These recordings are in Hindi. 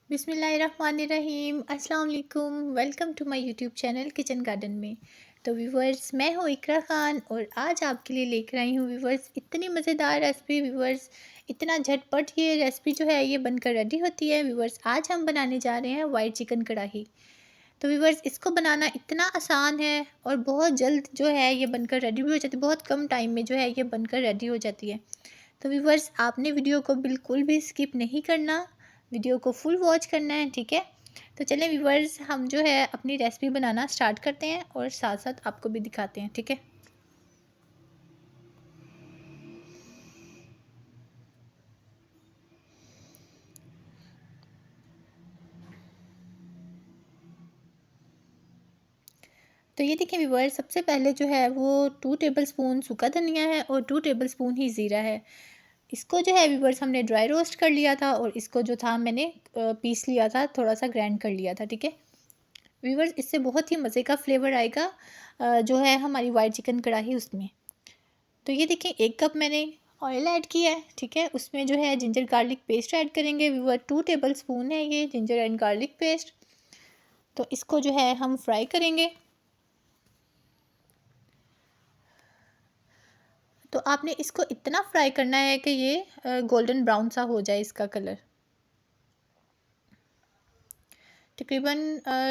बिस्मिल्लाहिर्रहमानिर्रहीम अस्सलाम वालेकुम। Welcome to my YouTube channel kitchen garden में। तो व्यूवर्स, मैं हूँ इकरा ख़ान और आज आपके लिए लेकर आई हूँ व्यूवर्स इतनी मज़ेदार रेसिपी। व्यूवर्स, इतना झटपट ये रेसिपी जो है ये बनकर रेडी होती है। व्यूवर्स, आज हम बनाने जा रहे हैं वाइट चिकन कढ़ाई। तो व्यूवर्स, इसको बनाना इतना आसान है और बहुत जल्द जो है ये बनकर रेडी भी हो जाती है। बहुत कम टाइम में जो है ये बनकर रेडी हो जाती है। तो व्यूवर्स, आपने वीडियो को बिल्कुल भी स्किप नहीं करना, वीडियो को फुल वॉच करना है, ठीक है। तो चलें व्यूवर्स, हम जो है अपनी रेसिपी बनाना स्टार्ट करते हैं और साथ साथ आपको भी दिखाते हैं, ठीक है। तो ये देखिए व्यूवर्स, सबसे पहले जो है वो 2 टेबलस्पून सूखा धनिया है और 2 टेबलस्पून ही ज़ीरा है। इसको जो है व्यूवर्स हमने ड्राई रोस्ट कर लिया था और इसको जो था मैंने पीस लिया था, थोड़ा सा ग्राइंड कर लिया था, ठीक है। व्यूवर्स, इससे बहुत ही मज़े का फ्लेवर आएगा जो है हमारी वाइट चिकन कढ़ाई उसमें। तो ये देखिए 1 कप मैंने ऑयल ऐड किया है, ठीक है। उसमें जो है जिंजर गार्लिक पेस्ट ऐड करेंगे व्यूवर। 2 टेबलस्पून है ये जिंजर एंड गार्लिक पेस्ट। तो इसको जो है हम फ्राई करेंगे। तो आपने इसको इतना फ्राई करना है कि ये गोल्डन ब्राउन सा हो जाए इसका कलर। तकरीबन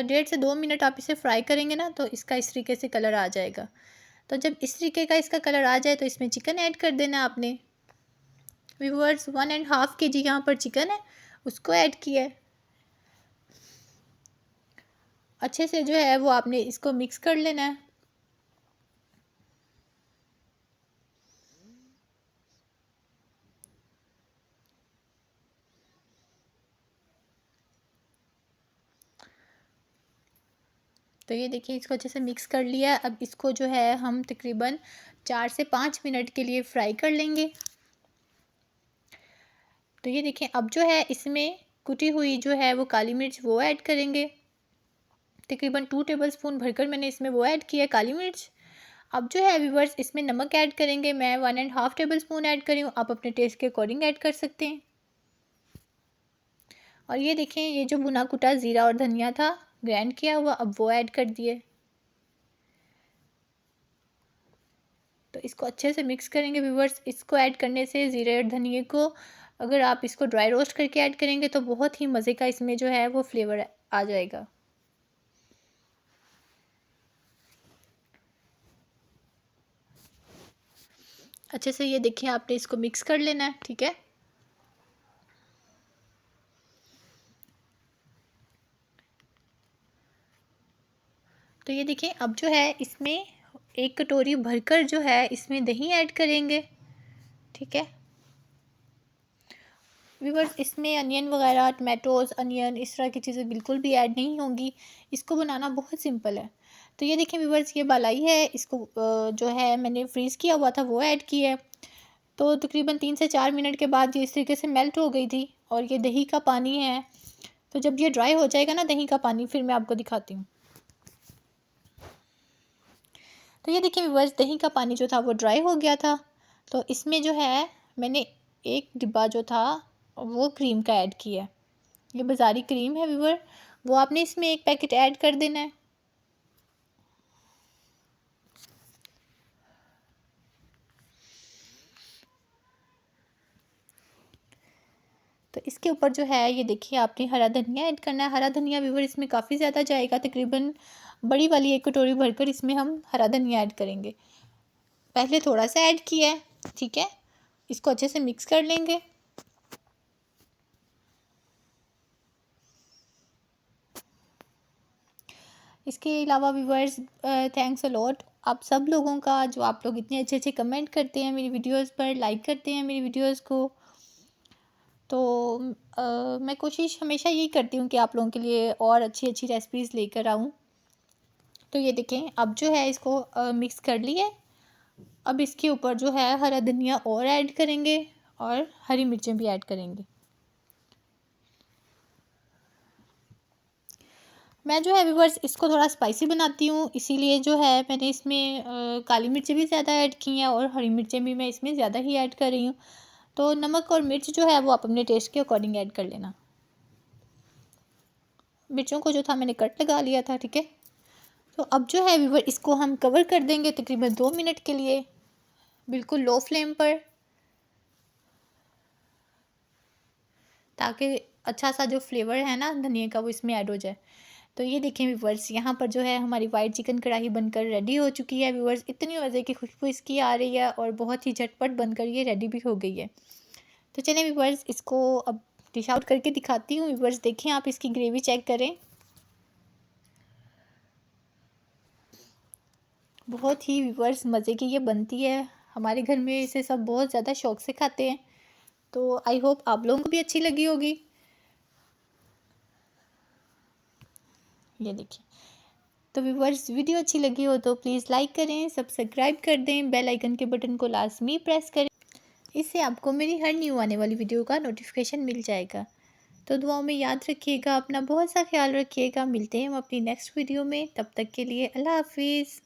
1.5 से 2 मिनट आप इसे फ्राई करेंगे ना तो इसका इस तरीके से कलर आ जाएगा। तो जब इस तरीके का इसका कलर आ जाए तो इसमें चिकन ऐड कर देना आपने। व्यूअर्स, 1.5 kg यहाँ पर चिकन है, उसको ऐड किया है। अच्छे से जो है वो आपने इसको मिक्स कर लेना है। तो ये देखिए इसको अच्छे से मिक्स कर लिया है। अब इसको जो है हम तकरीबन 4 से 5 मिनट के लिए फ्राई कर लेंगे। तो ये देखिए अब जो है इसमें कुटी हुई जो है वो काली मिर्च वो ऐड करेंगे। तकरीबन 2 टेबलस्पून भरकर मैंने इसमें वो ऐड किया है काली मिर्च। अब जो है व्यूवर्स, इसमें नमक ऐड करेंगे। मैं 1.5 टेबलस्पून ऐड करी हूँ, आप अपने टेस्ट के अकॉर्डिंग ऐड कर सकते हैं। और ये देखें, ये जो भुना कुटा ज़ीरा और धनिया था ग्राइंड किया हुआ, अब वो ऐड कर दिए। तो इसको अच्छे से मिक्स करेंगे व्यूवर्स। इसको ऐड करने से ज़ीरे और धनिए को अगर आप इसको ड्राई रोस्ट करके ऐड करेंगे तो बहुत ही मज़े का इसमें जो है वो फ्लेवर आ जाएगा। अच्छे से ये देखिए आपने इसको मिक्स कर लेना है, ठीक है। तो ये देखिए अब जो है इसमें 1 कटोरी भरकर जो है इसमें दही ऐड करेंगे, ठीक है। व्यूवर्स, इसमें अनियन वगैरह, टमाटोज़, अनियन इस तरह की चीज़ें बिल्कुल भी ऐड नहीं होंगी। इसको बनाना बहुत सिंपल है। तो ये देखें व्यूवर्स, ये मलाई है, इसको जो है मैंने फ्रीज़ किया हुआ था वो ऐड किया है। तो तकरीबन 3 से 4 मिनट के बाद ये इस तरीके से मेल्ट हो गई थी और ये दही का पानी है। तो जब ये ड्राई हो जाएगा ना दही का पानी, फिर मैं आपको दिखाती हूँ। तो ये देखिए व्यूवर्स, दही का पानी जो था वो ड्राई हो गया था। तो इसमें जो है मैंने 1 डिब्बा जो था वो क्रीम का ऐड किया है। ये बाज़ारी क्रीम है व्यूवर, वो आपने इसमें 1 पैकेट ऐड कर देना है। तो इसके ऊपर जो है ये देखिए आपने हरा धनिया ऐड करना है। हरा धनिया व्यूवर इसमें काफ़ी ज़्यादा जाएगा, तकरीबन बड़ी वाली 1 कटोरी भरकर इसमें हम हरा धनिया ऐड करेंगे। पहले थोड़ा सा ऐड किया है, ठीक है। इसको अच्छे से मिक्स कर लेंगे। इसके अलावा व्यूवर्स, थैंक्स अ लॉट आप सब लोगों का, जो आप लोग इतने अच्छे अच्छे कमेंट करते हैं मेरी वीडियोस पर, लाइक करते हैं मेरी वीडियोस को। तो मैं कोशिश हमेशा यही करती हूँ कि आप लोगों के लिए और अच्छी अच्छी रेसिपीज़ लेकर आऊँ। तो ये देखें अब जो है इसको मिक्स कर लिए। अब इसके ऊपर जो है हरा धनिया और ऐड करेंगे और हरी मिर्चें भी ऐड करेंगे। मैं जो है व्यूवर्स इसको थोड़ा स्पाइसी बनाती हूँ, इसीलिए जो है मैंने इसमें काली मिर्चें भी ज़्यादा ऐड की हैं और हरी मिर्चें भी मैं इसमें ज़्यादा ही ऐड कर रही हूँ। तो नमक और मिर्च जो है वो आप अपने टेस्ट के अकॉर्डिंग ऐड कर लेना। मिर्चों को जो था मैंने कट लगा लिया था, ठीक है। तो अब जो है व्यूवर इसको हम कवर कर देंगे तकरीबन 2 मिनट के लिए, बिल्कुल लो फ्लेम पर, ताकि अच्छा सा जो फ्लेवर है ना धनिया का वो इसमें ऐड हो जाए। तो ये देखें व्यूवर्स, यहाँ पर जो है हमारी वाइट चिकन कढ़ाई बनकर रेडी हो चुकी है व्यूवर्स। इतनी मज़े की खुशबू इसकी आ रही है और बहुत ही झटपट बनकर ये रेडी भी हो गई है। तो चलें व्यूवर्स, इसको अब डिश आउट करके दिखाती हूँ। व्यूवर्स देखें, आप इसकी ग्रेवी चेक करें, बहुत ही व्यूवर्स मज़े की ये बनती है। हमारे घर में इसे सब बहुत ज़्यादा शौक से खाते हैं। तो आई होप आप लोगों को भी अच्छी लगी होगी। ये देखिए, तो व्यूवर्स वीडियो अच्छी लगी हो तो प्लीज़ लाइक करें, सब्सक्राइब कर दें, बेल आइकन के बटन को लाजमी प्रेस करें। इससे आपको मेरी हर न्यू आने वाली वीडियो का नोटिफिकेशन मिल जाएगा। तो दुआओं में याद रखिएगा, अपना बहुत सा ख्याल रखिएगा। मिलते हैं हम अपनी नेक्स्ट वीडियो में, तब तक के लिए अल्लाह हाफिज़।